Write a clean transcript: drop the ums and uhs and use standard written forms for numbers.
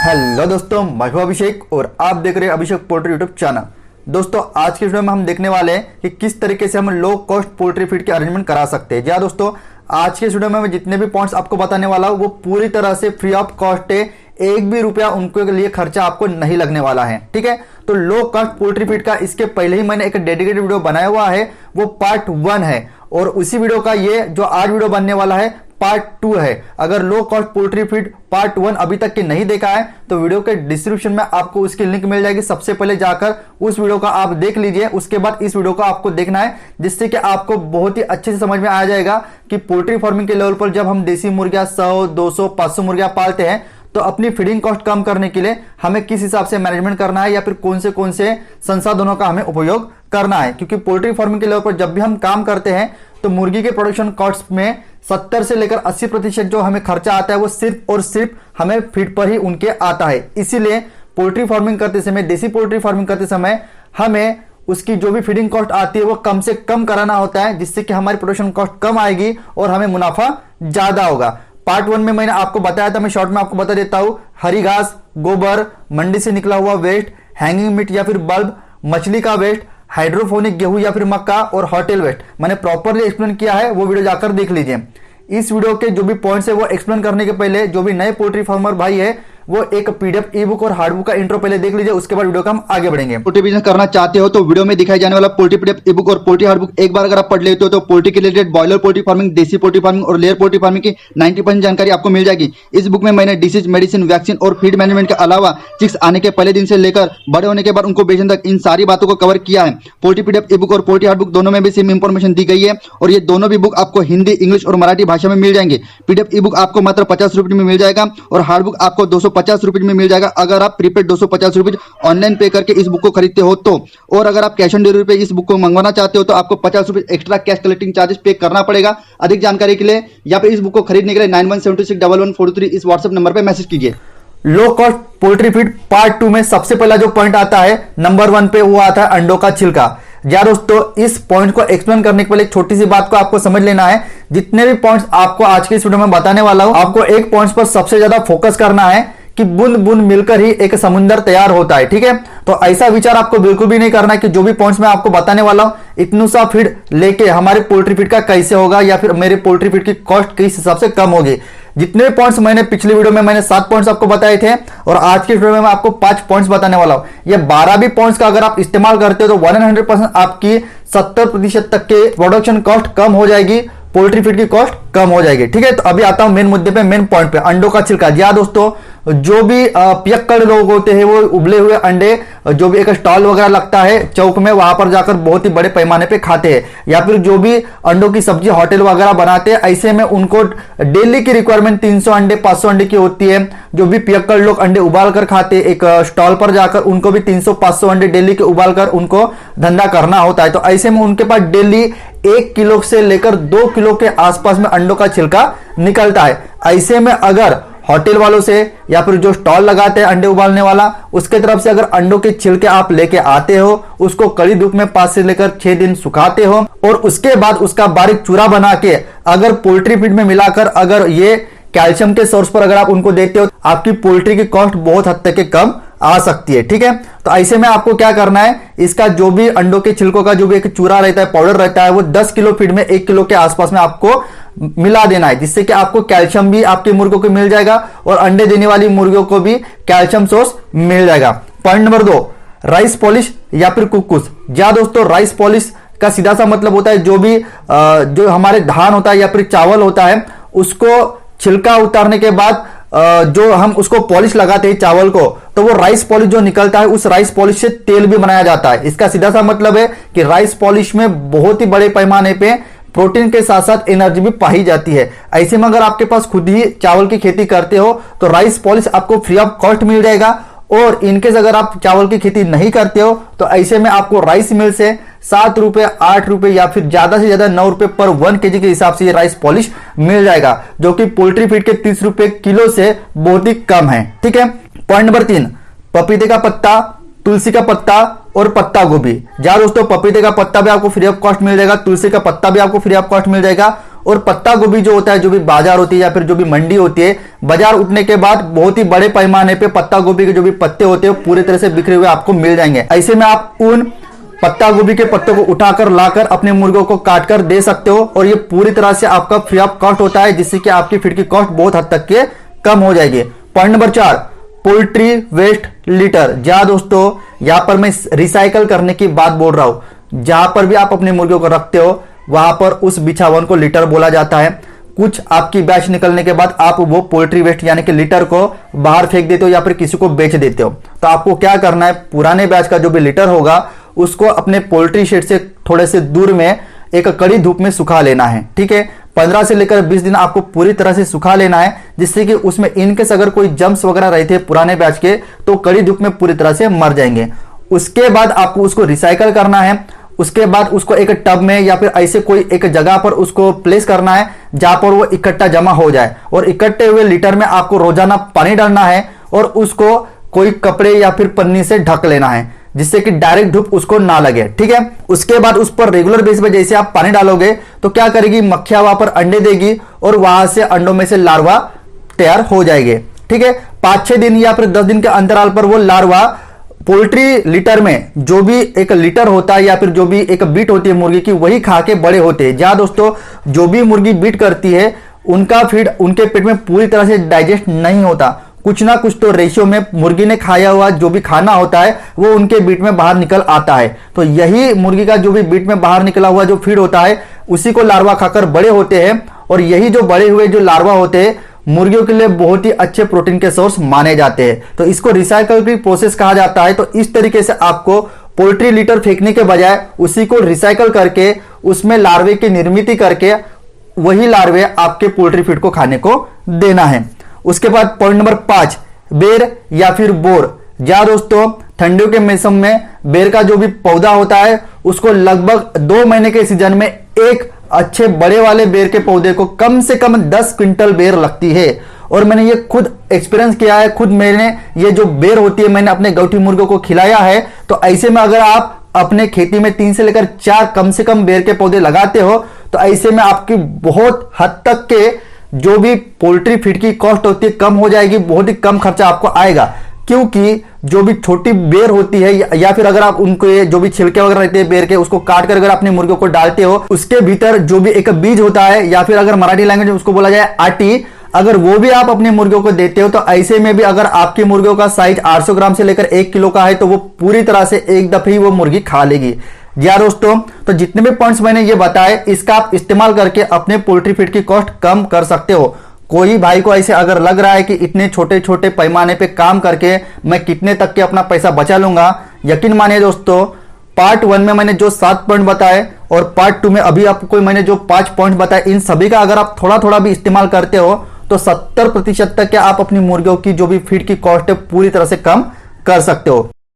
Hello दोस्तों, मैं हूं अभिषेक और आप देख रहे हैं अभिषेक पोल्ट्री यूट्यूब चैनल। दोस्तों, आज के वीडियो में हम देखने वाले हैं कि किस तरीके से हम लो कॉस्ट पोल्ट्री फीड के अरेंजमेंट करा सकते हैं। जी दोस्तों, आज के वीडियो में मैं जितने भी पॉइंट्स आपको बताने वाला हूं वो पूरी तरह से फ्री ऑफ कॉस्ट है। एक भी रुपया उनके लिए खर्चा आपको नहीं लगने वाला है। ठीक है, तो लो कॉस्ट पोल्ट्री फीड का इसके पहले ही मैंने एक डेडिकेटेड वीडियो बनाया हुआ है, वो पार्ट 1 है और उसी वीडियो का ये जो आज वीडियो बनने वाला है पार्ट 2 है। अगर low cost poultry feed part 1 अभी तक के नहीं देखा है तो वीडियो के डिस्क्रिप्शन में आपको उसकी लिंक मिल जाएगी। सबसे पहले जाकर उस वीडियो का आप देख लीजिए, उसके बाद इस वीडियो को आपको देखना है, जिससे कि आपको बहुत ही अच्छे से समझ में आ जाएगा कि पोल्ट्री फार्मिंग के लेवल पर जब हम देसी मुर्गियां 100, 200, 500 मुर्गियां पालते हैं तो अपनी फीडिंग कॉस्ट कम करने के लिए हमें किस हिसाब से मैनेजमेंट करना है या फिर कौन से संसाधनों का हमें उपयोग करना है। क्योंकि पोल्ट्री फार्मिंग के लेवल पर जब भी हम काम करते हैं तो मुर्गी के प्रोडक्शन कॉस्ट में 70 से लेकर 80% जो हमें खर्चा आता है वो सिर्फ और सिर्फ हमें फीड पर ही उनके आता है। इसीलिए पोल्ट्री फार्मिंग करते समय, देसी पोल्ट्री फार्मिंग करते समय हमें उसकी जो भी फीडिंग कॉस्ट आती है वो कम से कम कराना होता है, जिससे कि हमारी प्रोडक्शन कॉस्ट कम आएगी और हमें मुनाफा ज्यादा होगा। पार्ट 1 में मैंने आपको बताया था, मैं शॉर्ट में आपको बता देता हूं। हरी घास, गोबर, मंडी से निकला हुआ वेस्ट, हैंगिंग मीट या फिर बल्ब, मछली का वेस्ट, हाइड्रोफोनिक गेहूं या फिर मक्का और होटल वेस्ट मैंने प्रॉपरली एक्सप्लेन किया है, वो वीडियो जाकर देख लीजिए। इस वीडियो के जो भी पॉइंट्स है वो एक्सप्लेन करने के पहले जो भी नए पोल्ट्री फार्मर भाई है वो एक पीडीएफ ई बुक और हार्ड बुक का इंट्रो पहले देख लीजिए, उसके बाद वीडियो का हम आगे बढ़ेंगे। पोल्ट्री बिजनेस करना चाहते हो तो वीडियो में दिखाई जाने वाला पोल्ट्री पीडीएफ ई बुक और पोल्ट्री हार्ड बुक एक बार अगर आप पढ़ लेते हो तो पोल्ट्री के रिलेटेड बॉयलर पोल्ट्री फार्मिंग, देसी पोल्ट्री फार्मिंग और लेयर पोल्ट्री फार्मिंग की 90% जानकारी आपको मिल जाएगी। इस बुक में मैंने डिसीज, मेडिसिन, वैक्सीन और फीड मैनेजमेंट के अलावा चिक्स आने के पहले दिन से लेकर बड़े होने के बाद उनको बेचने तक इन सारी बातों को कवर किया है। पोल्ट्री पीडीएफ ई बुक और पोल्ट्री हार्ड बुक दोनों में भी सेम इंफॉर्मेशन दी गई है और ये दोनों भी बुक आपको हिंदी, इंग्लिश और मराठी भाषा में मिल जाएंगे। पीडीएफ ई बुक आपको मात्र 50 रुपये में मिल जाएगा और हार्ड बुक आपको 250 रुपये में मिल जाएगा अगर आप प्रीपेड 250 रुपये ऑनलाइन पे करके इस बुक को खरीदते हो तो। और अगर आप कैश ऑन डिलीवरी पे इस बुक को मंगवाना चाहते हो तो आपको 50 रुपये एक्स्ट्रा कैश कलेक्टिंग चार्जेस पे करना पड़ेगा। अधिक जानकारी के लिए या फिर इस बुक को खरीदने के लिए 91761143 इस व्हाट्सएप नंबर पे मैसेज कीजिए। Low cost poultry feed part 2 में सबसे पहला जो पॉइंट आता है नंबर 1 पे, वो आता है अंडों का छिलका। या दोस्तों, इस पॉइंट को एक्सप्लेन करने के पहले एक छोटी सी बात को आपको समझ लेना है। जितने भी पॉइंट्स आपको आज के इस वीडियो में बताने वाला हूं, आपको एक पॉइंट पर सबसे ज्यादा फोकस करना है कि बूंद बूंद मिलकर ही एक समुद्र तैयार होता है। ठीक है, तो ऐसा विचार आपको बिल्कुल भी नहीं करना है कि जो भी पॉइंट्स मैं आपको बताने वाला हूं इतनू सा फीड लेके हमारे पोल्ट्री फीड का कैसे होगा या फिर मेरे पोल्ट्री फीड की कॉस्ट किस हिसाब से कम होगी। जितने पॉइंट्स मैंने पिछली वीडियो में मैंने 7 पॉइंट्स आपको बताए थे और आज की वीडियो में मैं आपको 5 पॉइंट्स बताने वाला हूं। ये 12 भी पॉइंट्स का अगर आप इस्तेमाल करते हो तो 100% आपकी 70% तक के प्रोडक्शन कॉस्ट कम हो जाएगी, पोल्ट्री फीड की कॉस्ट कम हो जाएगी। ठीक है, तो अभी आता हूं मेन मुद्दे पे, मेन पॉइंट पे, अंडों का छिलका। जी हाँ दोस्तों, जो भी पियक्कड़ लोग होते हैं वो उबले हुए अंडे जो भी एक स्टॉल वगैरह लगता है चौक में, वहां पर जाकर बहुत ही बड़े पैमाने पे खाते हैं, या फिर जो भी अंडों की सब्जी होटल वगैरह बनाते हैं, ऐसे में उनको डेली की रिक्वायरमेंट 300 अंडे 500 अंडे की होती है। जो भी पियक्कड़ लोग अंडे उबाल कर खाते एक स्टॉल पर जाकर, उनको भी 300-500 अंडे डेली के उबाल कर उनको धंधा करना होता है। तो ऐसे में उनके पास डेली 1 किलो से लेकर 2 किलो के आसपास में अंडों का छिलका निकलता है। ऐसे में अगर होटल वालों से या फिर जो स्टॉल लगाते हैं अंडे उबालने वाला, उसके तरफ से अगर अंडों के छिलके आप लेके आते हो, उसको कड़ी धूप में 5 से लेकर 6 दिन सुखाते हो और उसके बाद उसका बारीक चूरा बना के अगर पोल्ट्री फीड में मिलाकर अगर ये कैल्शियम के सोर्स पर अगर आप उनको देते हो, आपकी पोल्ट्री की कॉस्ट बहुत हद तक के कम आ सकती है। ठीक है, तो ऐसे में आपको क्या करना है, इसका जो भी अंडों के छिलकों का जो भी एक चूरा रहता है, पाउडर रहता है, वो 10 किलो फीड में 1 किलो के आसपास में आपको मिला देना है, जिससे कि आपको कैल्शियम भी आपके मुर्गों को मिल जाएगा और अंडे देने वाली मुर्गियों को भी कैल्शियम सोर्स मिल जाएगा। पॉइंट नंबर 2, राइस पॉलिश या फिर कुक्कुस। या दोस्तों, राइस पॉलिश का सीधा सा मतलब होता है जो हमारे धान होता है या फिर चावल होता है, उसको छिलका उतारने के बाद जो हम उसको पॉलिश लगाते हैं चावल को, तो वो राइस पॉलिश जो निकलता है, उस राइस पॉलिश से तेल भी बनाया जाता है। इसका सीधा सा मतलब है कि राइस पॉलिश में बहुत ही बड़े पैमाने पे प्रोटीन के साथ साथ एनर्जी भी पाई जाती है। ऐसे में अगर आपके पास खुद ही चावल की खेती करते हो तो राइस पॉलिश आपको फ्री ऑफ कॉस्ट मिल जाएगा। और इनकेस अगर आप चावल की खेती नहीं करते हो तो ऐसे में आपको राइस मिल से 7 रुपए, 8 रुपए या फिर ज्यादा से ज्यादा 9 रुपए पर 1 kg के हिसाब से ये राइस पॉलिश मिल जाएगा, जो कि पोल्ट्री फीड के 30 रुपए किलो से बहुत ही कम है। ठीक है, पॉइंट नंबर 3, पपीते का पत्ता, तुलसी का पत्ता और पत्ता गोभी। जहां दोस्तों पपीते का पत्ता भी आपको फ्री ऑफ कॉस्ट मिल जाएगा, तुलसी का पत्ता भी आपको फ्री ऑफ कॉस्ट मिल जाएगा और पत्ता गोभी जो होता है, जो भी बाजार होती है या फिर जो भी मंडी होती है, बाजार उठने के बाद बहुत ही बड़े पैमाने पे पत्ता गोभी के जो भी पत्ते होते हैं पूरी तरह से बिखरे हुए आपको मिल जाएंगे। ऐसे में आप उन पत्ता गोभी के पत्तों को उठाकर लाकर अपने मुर्गों को काटकर दे सकते हो और ये पूरी तरह से आपका फ्री ऑफ कॉस्ट होता है, जिससे कि आपकी फीड की कॉस्ट बहुत हद तक के कम हो जाएगी। Point number 4, poultry waste litter. जहां दोस्तों यहां पर मैं रिसाइकल करने की बात बोल रहा हूं, जहां पर भी आप अपने मुर्गियों को रखते हो वहां पर उस बिछावन को लिटर बोला जाता है। कुछ आपकी बैच निकलने के बाद आप वो पोल्ट्री वेस्ट यानी कि लिटर को बाहर फेंक देते हो या फिर किसी को बेच देते हो। तो आपको क्या करना है, पुराने बैच का जो भी लिटर होगा उसको अपने पोल्ट्री शेड से थोड़े से दूर में एक कड़ी धूप में सुखा लेना है। ठीक है, 15 से लेकर 20 दिन आपको पूरी तरह से सुखा लेना है, जिससे कि उसमें इनकेस अगर कोई जम्स वगैरह रहे थे पुराने बैच के तो कड़ी धूप में पूरी तरह से मर जाएंगे। उसके बाद आपको उसको रिसाइकल करना है। उसके बाद उसको एक टब में या फिर ऐसे कोई एक जगह पर उसको प्लेस करना है जहां पर वो इकट्ठा जमा हो जाए, और इकट्ठे हुए लिटर में आपको रोजाना पानी डालना है और उसको कोई कपड़े या फिर पन्नी से ढक लेना है, जिससे कि डायरेक्ट धूप उसको ना लगे। ठीक है, उसके बाद उस पर रेगुलर बेस पे जैसे आप पानी डालोगे तो क्या करेगी, मक्खियां वहां पर अंडे देगी और वहां से अंडों में से लार्वा तैयार हो जाएंगे। ठीक है, 5-6 दिन या फिर 10 दिन के अंतराल पर वो लार्वा पोल्ट्री लिटर में जो भी एक लिटर होता है या फिर जो भी एक बीट होती है मुर्गी की, वही खा के बड़े होते हैं। जहां दोस्तों जो भी मुर्गी बीट करती है उनका फीड उनके पेट में पूरी तरह से डाइजेस्ट नहीं होता, कुछ ना कुछ तो रेशियो में मुर्गी ने खाया हुआ जो भी खाना होता है वो उनके बीट में बाहर निकल आता है। तो यही मुर्गी का जो भी बीट में बाहर निकला हुआ जो फीड होता है उसी को लार्वा खाकर बड़े होते हैं, और यही जो बड़े हुए जो लार्वा होते हैं मुर्गियों के लिए बहुत ही अच्छे प्रोटीन के सोर्स माने जाते हैं। तो इसको रिसाइकल की प्रोसेस कहा जाता है। तो इस तरीके से आपको पोल्ट्री लिटर फेंकने के बजाय उसी को रिसाइकल करके उसमें लार्वे की निर्मित करके वही लार्वे आपके पोल्ट्री फीड को खाने को देना है। उसके बाद पॉइंट नंबर 5, बेर या फिर बोर। जहां दोस्तों ठंडियों के मौसम में बेर का जो भी पौधा होता है उसको लगभग 2 महीने के सीजन में एक अच्छे बड़े वाले बेर के पौधे को कम से कम 10 क्विंटल बेर लगती है। और मैंने ये खुद एक्सपीरियंस किया है, खुद मैंने ये जो बेर होती है मैंने अपने गौठी मुर्गों को खिलाया है। तो ऐसे में अगर आप अपने खेती में 3 से लेकर 4 कम से कम बेर के पौधे लगाते हो तो ऐसे में आपकी बहुत हद तक के जो भी पोल्ट्री फीड की कॉस्ट होती है कम हो जाएगी, बहुत ही कम खर्चा आपको आएगा। क्योंकि जो भी छोटी बेर होती है या फिर अगर आप उनको जो भी छिलके वगैरह रहते हैं बेर के उसको काट कर अगर अपनी मुर्गियों को डालते हो, उसके भीतर जो भी एक बीज होता है या फिर अगर मराठी लैंग्वेज में उसको बोला जाए आटी, अगर वो भी आप अपनी मुर्गियों को देते हो तो ऐसे में भी अगर आपकी मुर्गियों का साइज 800 ग्राम से लेकर 1 किलो का है तो वो पूरी तरह से एक दफे ही वो मुर्गी खा लेगी। या दोस्तों तो जितने भी पॉइंट्स मैंने ये बताए इसका आप इस्तेमाल करके अपने पोल्ट्री फीड की कॉस्ट कम कर सकते हो। कोई भाई को ऐसे अगर लग रहा है कि इतने छोटे छोटे पैमाने पे काम करके मैं कितने तक के अपना पैसा बचा लूंगा, यकीन मानिए दोस्तों पार्ट 1 में मैंने जो 7 पॉइंट बताए और पार्ट 2 में अभी आपको मैंने जो 5 पॉइंट बताए, इन सभी का अगर आप थोड़ा थोड़ा भी इस्तेमाल करते हो तो 70% तक के आप अपनी मुर्गियों की जो भी फीड की कॉस्ट है पूरी तरह से कम कर सकते हो।